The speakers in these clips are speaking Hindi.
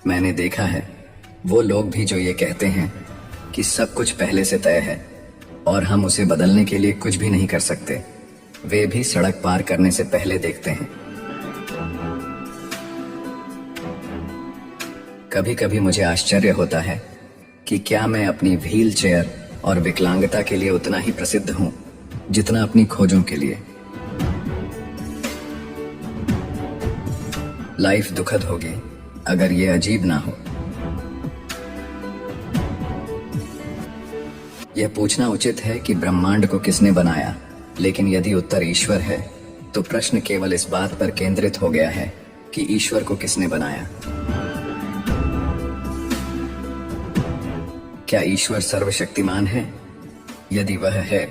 मैंने देखा है वो लोग भी जो ये कहते हैं कि सब कुछ पहले से तय है और हम उसे बदलने के लिए कुछ भी नहीं कर सकते, वे भी सड़क पार करने से पहले देखते हैं। कभी कभी मुझे आश्चर्य होता है कि क्या मैं अपनी व्हील चेयर और विकलांगता के लिए उतना ही प्रसिद्ध हूं जितना अपनी खोजों के लिए। लाइफ दुखद होगी अगर ये अजीब ना हो। यह पूछना उचित है कि ब्रह्मांड को किसने बनाया, लेकिन यदि उत्तर ईश्वर है तो प्रश्न केवल इस बात पर केंद्रित हो गया है कि ईश्वर को किसने बनाया। क्या ईश्वर सर्वशक्तिमान है? यदि वह है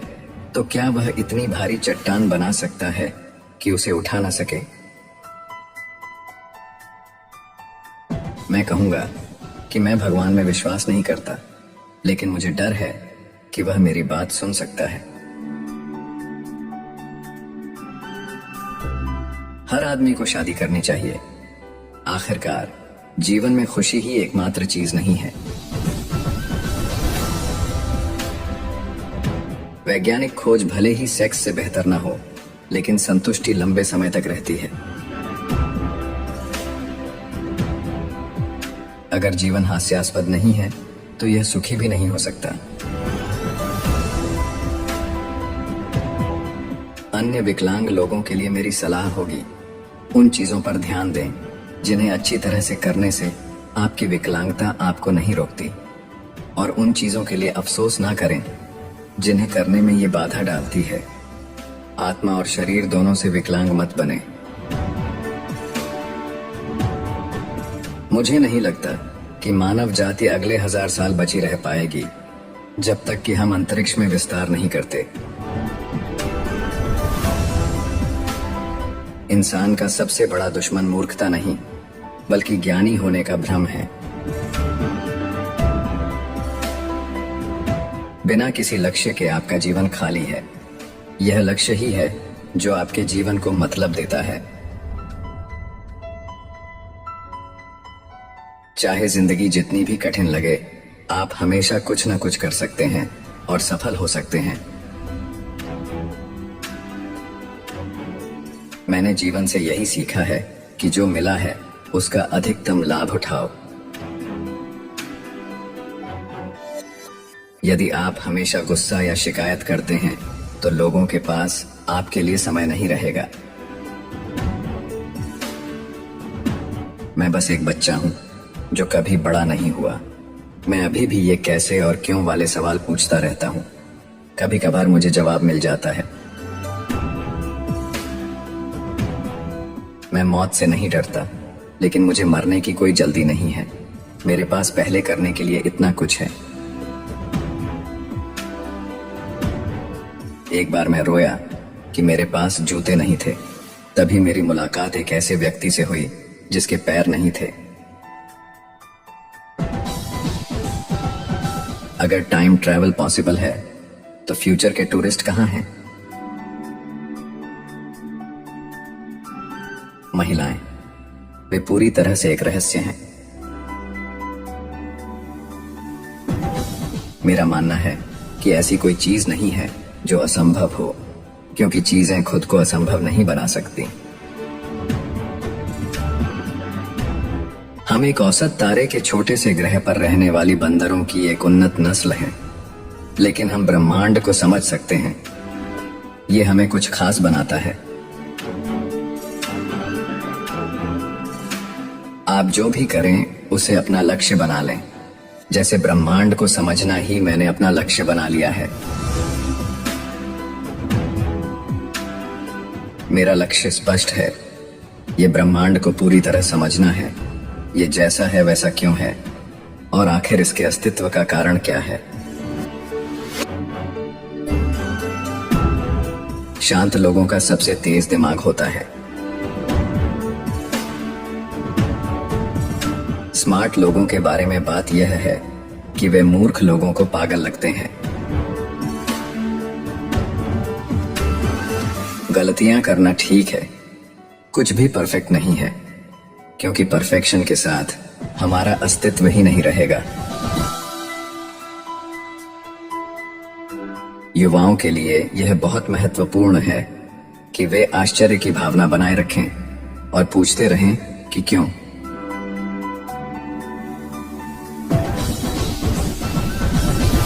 तो क्या वह इतनी भारी चट्टान बना सकता है कि उसे उठा ना सके? मैं कहूंगा कि मैं भगवान में विश्वास नहीं करता, लेकिन मुझे डर है कि वह मेरी बात सुन सकता है। हर आदमी को शादी करनी चाहिए। आखिरकार जीवन में खुशी ही एकमात्र चीज नहीं है। वैज्ञानिक खोज भले ही सेक्स से बेहतर ना हो, लेकिन संतुष्टि लंबे समय तक रहती है। अगर जीवन हास्यास्पद नहीं है तो यह सुखी भी नहीं हो सकता। अन्य विकलांग लोगों के लिए मेरी सलाह होगी, उन चीजों पर ध्यान दें जिन्हें अच्छी तरह से करने से आपकी विकलांगता आपको नहीं रोकती, और उन चीजों के लिए अफसोस ना करें जिन्हें करने में ये बाधा डालती है। आत्मा और शरीर दोनों से विकलांग मत बने। मुझे नहीं लगता कि मानव जाति अगले 1000 साल बची रह पाएगी जब तक कि हम अंतरिक्ष में विस्तार नहीं करते। इंसान का सबसे बड़ा दुश्मन मूर्खता नहीं, बल्कि ज्ञानी होने का भ्रम है। बिना किसी लक्ष्य के आपका जीवन खाली है। यह लक्ष्य ही है जो आपके जीवन को मतलब देता है। चाहे जिंदगी जितनी भी कठिन लगे, आप हमेशा कुछ न कुछ कर सकते हैं और सफल हो सकते हैं। मैंने जीवन से यही सीखा है कि जो मिला है उसका अधिकतम लाभ उठाओ। यदि आप हमेशा गुस्सा या शिकायत करते हैं तो लोगों के पास आपके लिए समय नहीं रहेगा। मैं बस एक बच्चा हूं जो कभी बड़ा नहीं हुआ। मैं अभी भी ये कैसे और क्यों वाले सवाल पूछता रहता हूं। कभी कभार मुझे जवाब मिल जाता है। मैं मौत से नहीं डरता, लेकिन मुझे मरने की कोई जल्दी नहीं है। मेरे पास पहले करने के लिए इतना कुछ है। एक बार मैं रोया कि मेरे पास जूते नहीं थे। तभी मेरी मुलाकात एक ऐसे व्यक्ति से हुई जिसके पैर नहीं थे। अगर टाइम ट्रैवल पॉसिबल है तो फ्यूचर के टूरिस्ट कहां हैं? महिलाएं, वे पूरी तरह से एक रहस्य हैं। मेरा मानना है कि ऐसी कोई चीज नहीं है जो असंभव हो, क्योंकि चीजें खुद को असंभव नहीं बना सकती। हम एक औसत तारे के छोटे से ग्रह पर रहने वाली बंदरों की एक उन्नत नस्ल हैं, लेकिन हम ब्रह्मांड को समझ सकते हैं। ये हमें कुछ खास बनाता है। आप जो भी करें उसे अपना लक्ष्य बना लें। जैसे ब्रह्मांड को समझना ही मैंने अपना लक्ष्य बना लिया है। मेरा लक्ष्य स्पष्ट है। ये ब्रह्मांड को पूरी तरह समझना है। ये जैसा है वैसा क्यों है, और आखिर इसके अस्तित्व का कारण क्या है। शांत लोगों का सबसे तेज दिमाग होता है। स्मार्ट लोगों के बारे में बात यह है कि वे मूर्ख लोगों को पागल लगते हैं। गलतियां करना ठीक है, कुछ भी परफेक्ट नहीं है, क्योंकि परफेक्शन के साथ हमारा अस्तित्व ही नहीं रहेगा। युवाओं के लिए यह बहुत महत्वपूर्ण है कि वे आश्चर्य की भावना बनाए रखें और पूछते रहें कि क्यों।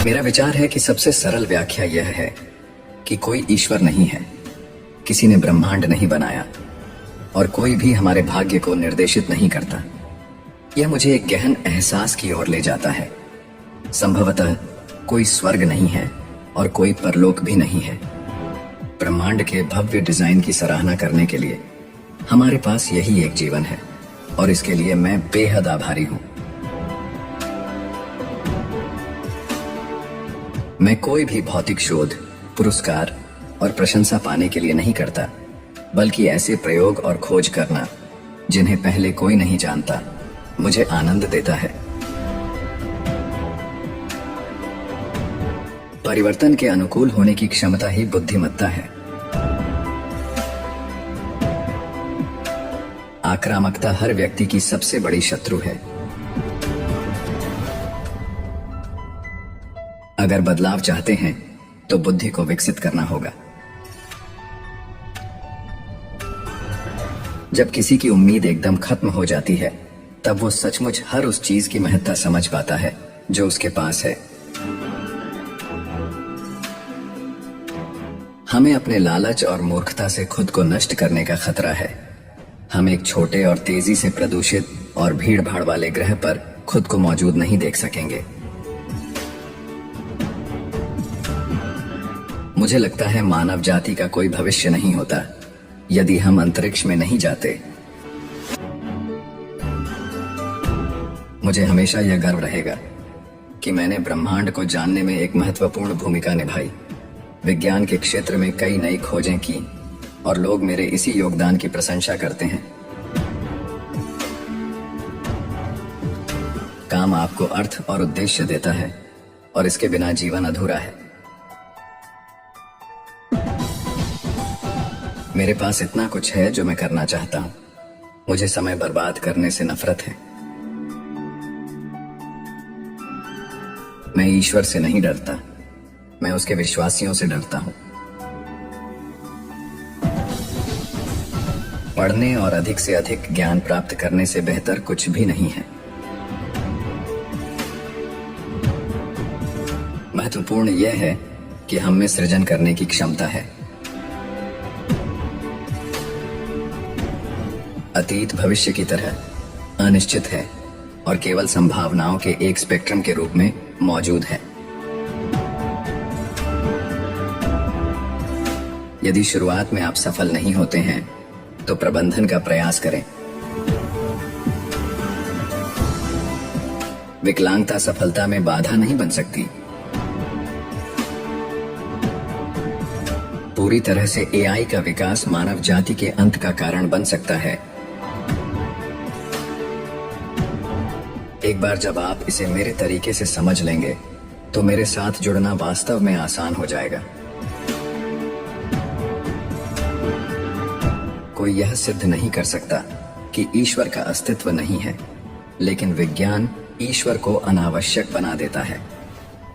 मेरा विचार है कि सबसे सरल व्याख्या यह है कि कोई ईश्वर नहीं है, किसी ने ब्रह्मांड नहीं बनाया और कोई भी हमारे भाग्य को निर्देशित नहीं करता। यह मुझे एक गहन एहसास की ओर ले जाता है। संभवतः कोई स्वर्ग नहीं है और कोई परलोक भी नहीं है। ब्रह्मांड के भव्य डिजाइन की सराहना करने के लिए हमारे पास यही एक जीवन है और इसके लिए मैं बेहद आभारी हूं। मैं कोई भी भौतिक शोध, पुरस्कार और प्रशंसा पाने के लिए नहीं करता, बल्कि ऐसे प्रयोग और खोज करना जिन्हें पहले कोई नहीं जानता मुझे आनंद देता है। परिवर्तन के अनुकूल होने की क्षमता ही बुद्धिमत्ता है। आक्रामकता हर व्यक्ति की सबसे बड़ी शत्रु है। अगर बदलाव चाहते हैं तो बुद्धि को विकसित करना होगा। जब किसी की उम्मीद एकदम खत्म हो जाती है, तब वो सचमुच हर उस चीज की महत्ता समझ पाता है जो उसके पास है। हमें अपने लालच और मूर्खता से खुद को नष्ट करने का खतरा है। हम एक छोटे और तेजी से प्रदूषित और भीड़ भाड़ वाले ग्रह पर खुद को मौजूद नहीं देख सकेंगे। मुझे लगता है मानव जाति का कोई भविष्य नहीं होता यदि हम अंतरिक्ष में नहीं जाते। मुझे हमेशा यह गर्व रहेगा कि मैंने ब्रह्मांड को जानने में एक महत्वपूर्ण भूमिका निभाई। विज्ञान के क्षेत्र में कई नई खोजें की और लोग मेरे इसी योगदान की प्रशंसा करते हैं। काम आपको अर्थ और उद्देश्य देता है और इसके बिना जीवन अधूरा है। मेरे पास इतना कुछ है जो मैं करना चाहता हूं। मुझे समय बर्बाद करने से नफरत है। मैं ईश्वर से नहीं डरता, मैं उसके विश्वासियों से डरता हूं। पढ़ने और अधिक से अधिक ज्ञान प्राप्त करने से बेहतर कुछ भी नहीं है। महत्वपूर्ण यह है कि हम में सृजन करने की क्षमता है। अतीत भविष्य की तरह अनिश्चित है और केवल संभावनाओं के एक स्पेक्ट्रम के रूप में मौजूद है। यदि शुरुआत में आप सफल नहीं होते हैं तो प्रबंधन का प्रयास करें। विकलांगता सफलता में बाधा नहीं बन सकती। पूरी तरह से एआई का विकास मानव जाति के अंत का कारण बन सकता है। एक बार जब आप इसे मेरे तरीके से समझ लेंगे तो मेरे साथ जुड़ना वास्तव में आसान हो जाएगा। कोई यह सिद्ध नहीं कर सकता कि ईश्वर का अस्तित्व नहीं है, लेकिन विज्ञान ईश्वर को अनावश्यक बना देता है।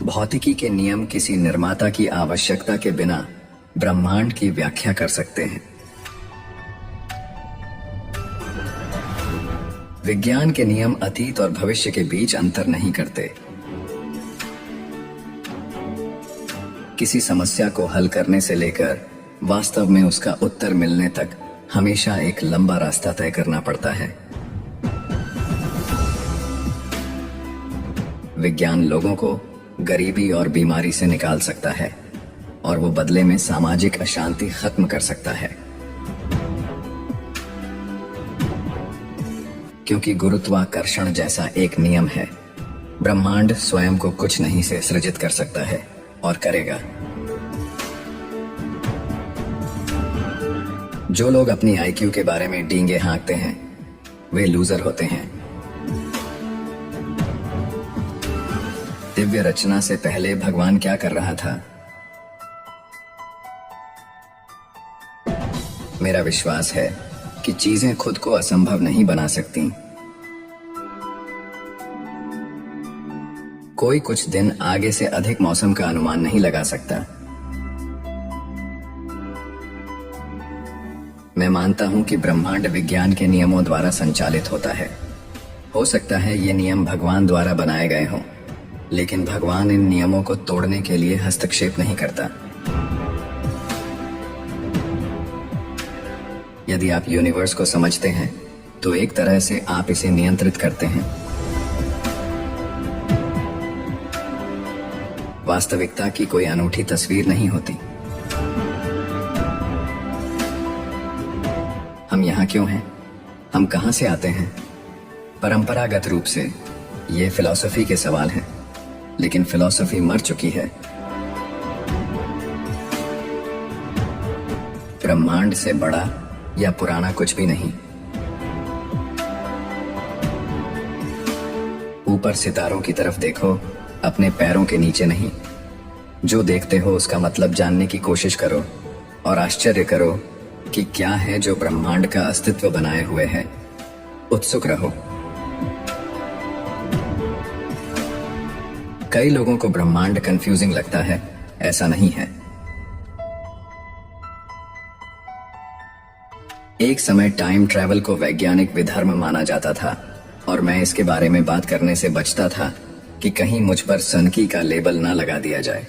भौतिकी के नियम किसी निर्माता की आवश्यकता के बिना ब्रह्मांड की व्याख्या कर सकते हैं। विज्ञान के नियम अतीत और भविष्य के बीच अंतर नहीं करते। किसी समस्या को हल करने से लेकर वास्तव में उसका उत्तर मिलने तक हमेशा एक लंबा रास्ता तय करना पड़ता है। विज्ञान लोगों को गरीबी और बीमारी से निकाल सकता है और वो बदले में सामाजिक अशांति खत्म कर सकता है। क्योंकि गुरुत्वाकर्षण जैसा एक नियम है, ब्रह्मांड स्वयं को कुछ नहीं से सृजित कर सकता है और करेगा। जो लोग अपनी आईक्यू के बारे में डींगे हाँकते हैं वे लूजर होते हैं। दिव्य रचना से पहले भगवान क्या कर रहा था? मेरा विश्वास है कि चीजें खुद को असंभव नहीं बना सकती। कोई कुछ दिन आगे से अधिक मौसम का अनुमान नहीं लगा सकता। मैं मानता हूं कि ब्रह्मांड विज्ञान के नियमों द्वारा संचालित होता है। हो सकता है ये नियम भगवान द्वारा बनाए गए हों, लेकिन भगवान इन नियमों को तोड़ने के लिए हस्तक्षेप नहीं करता। यदि आप यूनिवर्स को समझते हैं तो एक तरह से आप इसे नियंत्रित करते हैं। वास्तविकता की कोई अनूठी तस्वीर नहीं होती। हम यहाँ क्यों हैं? हम कहां से आते हैं? परंपरागत रूप से ये फिलॉसफी के सवाल हैं, लेकिन फिलॉसफी मर चुकी है। ब्रह्मांड से बड़ा या पुराना कुछ भी नहीं। ऊपर सितारों की तरफ देखो, अपने पैरों के नीचे नहीं। जो देखते हो उसका मतलब जानने की कोशिश करो और आश्चर्य करो कि क्या है जो ब्रह्मांड का अस्तित्व बनाए हुए है। उत्सुक रहो। कई लोगों को ब्रह्मांड कंफ्यूजिंग लगता है। ऐसा नहीं है। एक समय टाइम ट्रैवल को वैज्ञानिक विधर्म माना जाता था और मैं इसके बारे में बात करने से बचता था कि कहीं मुझ पर सनकी का लेबल ना लगा दिया जाए।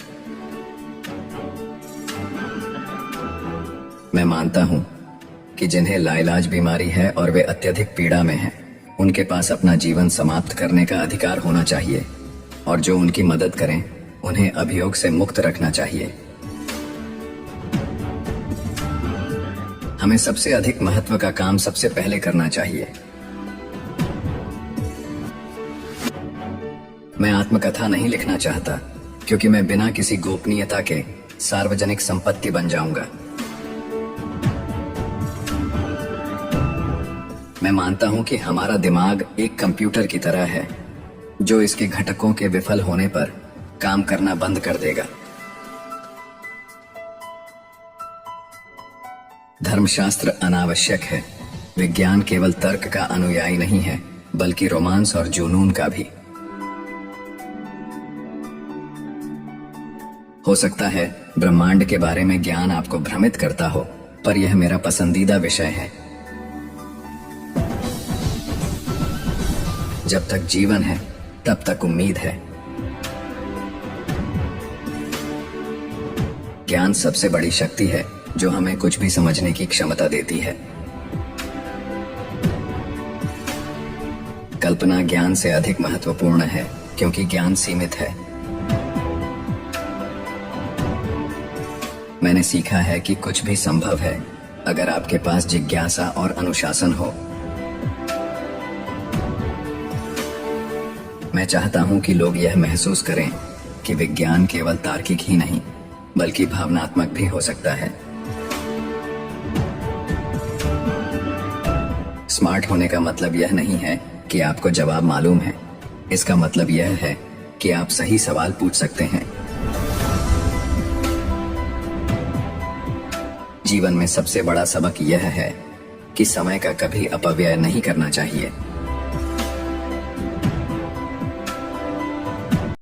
मैं मानता हूं कि जिन्हें लाइलाज बीमारी है और वे अत्यधिक पीड़ा में हैं, उनके पास अपना जीवन समाप्त करने का अधिकार होना चाहिए और जो उनकी मदद करें उन्हें अभियोग से मुक्त रखना चाहिए। हमें सबसे अधिक महत्व का काम सबसे पहले करना चाहिए। मैं आत्मकथा नहीं लिखना चाहता क्योंकि मैं बिना किसी गोपनीयता के सार्वजनिक संपत्ति बन जाऊंगा। मैं मानता हूं कि हमारा दिमाग एक कंप्यूटर की तरह है जो इसके घटकों के विफल होने पर काम करना बंद कर देगा। धर्मशास्त्र अनावश्यक है। विज्ञान केवल तर्क का अनुयायी नहीं है, बल्कि रोमांस और जुनून का भी। हो सकता है ब्रह्मांड के बारे में ज्ञान आपको भ्रमित करता हो, पर यह मेरा पसंदीदा विषय है। जब तक जीवन है तब तक उम्मीद है। ज्ञान सबसे बड़ी शक्ति है जो हमें कुछ भी समझने की क्षमता देती है। कल्पना ज्ञान से अधिक महत्वपूर्ण है क्योंकि ज्ञान सीमित है। मैंने सीखा है कि कुछ भी संभव है अगर आपके पास जिज्ञासा और अनुशासन हो। मैं चाहता हूं कि लोग यह महसूस करें कि विज्ञान केवल तार्किक ही नहीं बल्कि भावनात्मक भी हो सकता है। स्मार्ट होने का मतलब यह नहीं है कि आपको जवाब मालूम है। इसका मतलब यह है कि आप सही सवाल पूछ सकते हैं। जीवन में सबसे बड़ा सबक यह है कि समय का कभी अपव्यय नहीं करना चाहिए।